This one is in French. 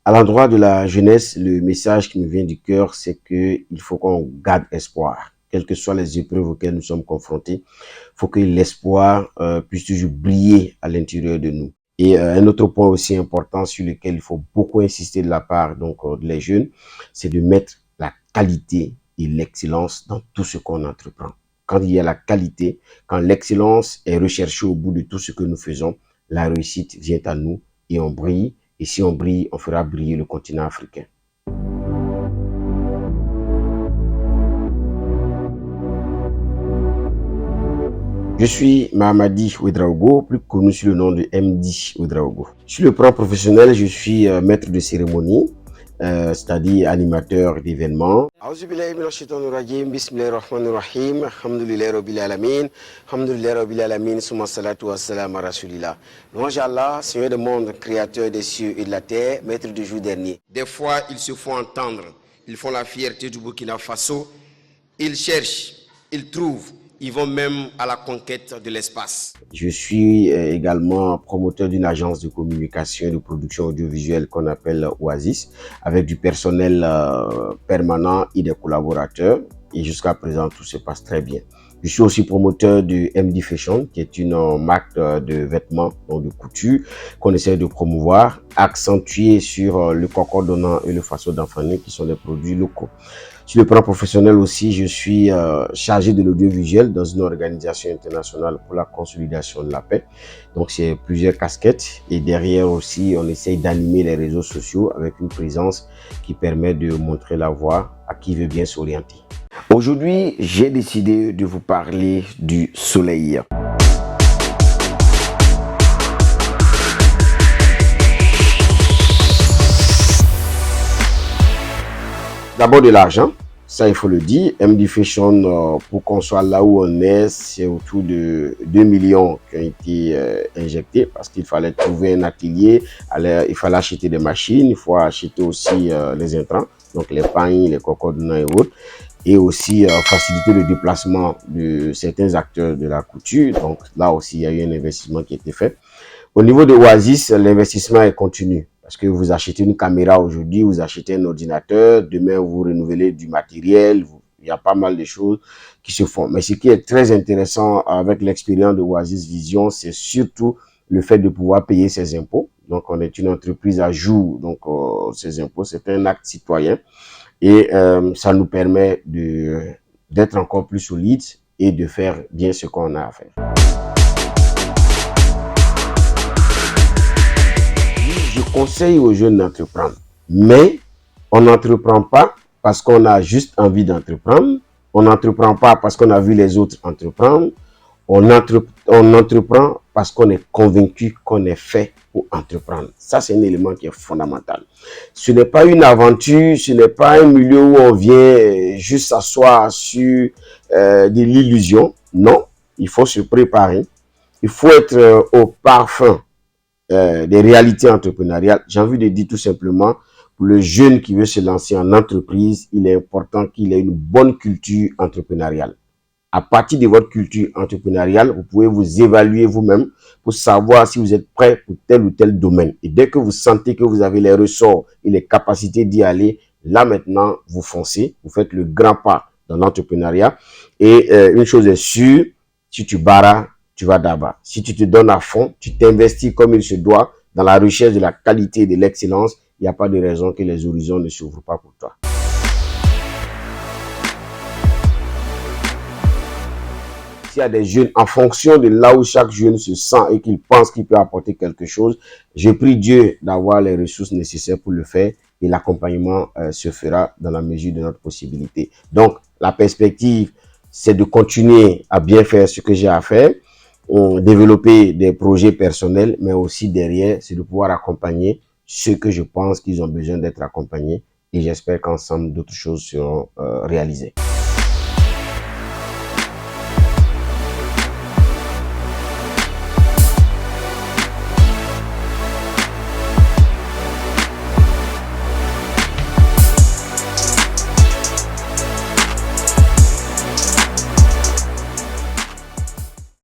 À l'endroit de la jeunesse, le message qui me vient du cœur, c'est qu'il faut qu'on garde espoir. Quelles que soient les épreuves auxquelles nous sommes confrontés, il faut que l'espoir puisse toujours briller à l'intérieur de nous. Et un autre point aussi important sur lequel il faut beaucoup insister de la part des jeunes, c'est de mettre la qualité et l'excellence dans tout ce qu'on entreprend. Quand il y a la qualité, quand l'excellence est recherchée au bout de tout ce que nous faisons, la réussite vient à nous et on brille. Et si on brille, on fera briller le continent africain. Je suis Mahamadi Ouedraogo, plus connu sous le nom de MD Ouedraogo. Sur le plan professionnel, je suis maître de cérémonie, c'est-à-dire animateur d'événements. Bismillahirrahmanirrahim. Alhamdulillahi rabbil alamin. Alhamdulillahi rabbil alamin. Summa salatu wassalam à Rasulillah. Louange à Allah, Seigneur du monde, créateur des cieux et de la terre, maître du jour dernier. Des fois, ils se font entendre. Ils font la fierté du Burkina Faso. Ils cherchent, ils trouvent. Ils vont même à la conquête de l'espace. Je suis également promoteur d'une agence de communication et de production audiovisuelle qu'on appelle Oasis, avec du personnel permanent et des collaborateurs. Et jusqu'à présent, tout se passe très bien. Je suis aussi promoteur du MD Fashion, qui est une marque de vêtements, donc de couture, qu'on essaie de promouvoir, accentuer sur le cocordonnant et le faso d'enfanner, qui sont des produits locaux. Sur le plan professionnel aussi, je suis chargé de l'audiovisuel dans une organisation internationale pour la consolidation de la paix. Donc, c'est plusieurs casquettes. Et derrière aussi, on essaye d'animer les réseaux sociaux avec une présence qui permet de montrer la voie à qui veut bien s'orienter. Aujourd'hui, j'ai décidé de vous parler du soleil. D'abord de l'argent, ça il faut le dire. MD Fashion, pour qu'on soit là où on est, c'est autour de 2 millions qui ont été injectés parce qu'il fallait trouver un atelier, il fallait acheter des machines, il faut acheter aussi les intrants, donc les pagnes, les cocordonnants et autres, et aussi faciliter le déplacement de certains acteurs de la couture. Donc là aussi, il y a eu un investissement qui a été fait. Au niveau de Oasis, l'investissement est continu. Parce que vous achetez une caméra aujourd'hui, vous achetez un ordinateur, demain vous renouvelez du matériel, il y a pas mal de choses qui se font. Mais ce qui est très intéressant avec l'expérience de Oasis Vision, c'est surtout le fait de pouvoir payer ses impôts. Donc on est une entreprise à jour, donc ces impôts, c'est un acte citoyen et ça nous permet d'être encore plus solide et de faire bien ce qu'on a à faire. Je conseille aux jeunes d'entreprendre, mais on n'entreprend pas parce qu'on a juste envie d'entreprendre, on n'entreprend pas parce qu'on a vu les autres entreprendre, on entreprend parce qu'on est convaincu qu'on est fait pour entreprendre. Ça, c'est un élément qui est fondamental. Ce n'est pas une aventure, ce n'est pas un milieu où on vient juste s'asseoir sur de l'illusion. Non, il faut se préparer, il faut être au parfum des réalités entrepreneuriales. J'ai envie de dire tout simplement, pour le jeune qui veut se lancer en entreprise, il est important qu'il ait une bonne culture entrepreneuriale. À partir de votre culture entrepreneuriale, vous pouvez vous évaluer vous-même pour savoir si vous êtes prêt pour tel ou tel domaine. Et dès que vous sentez que vous avez les ressorts et les capacités d'y aller, là maintenant, vous foncez, vous faites le grand pas dans l'entrepreneuriat. Et une chose est sûre, si tu barras, tu vas d'abord. Si tu te donnes à fond, tu t'investis comme il se doit dans la recherche de la qualité et de l'excellence, il n'y a pas de raison que les horizons ne s'ouvrent pas pour toi. S'il y a des jeunes, en fonction de là où chaque jeune se sent et qu'il pense qu'il peut apporter quelque chose, je prie Dieu d'avoir les ressources nécessaires pour le faire et l'accompagnement se fera dans la mesure de notre possibilité. Donc, la perspective, c'est de continuer à bien faire ce que j'ai à faire, développer des projets personnels, mais aussi derrière, c'est de pouvoir accompagner ceux que je pense qu'ils ont besoin d'être accompagnés et j'espère qu'ensemble, d'autres choses seront réalisées.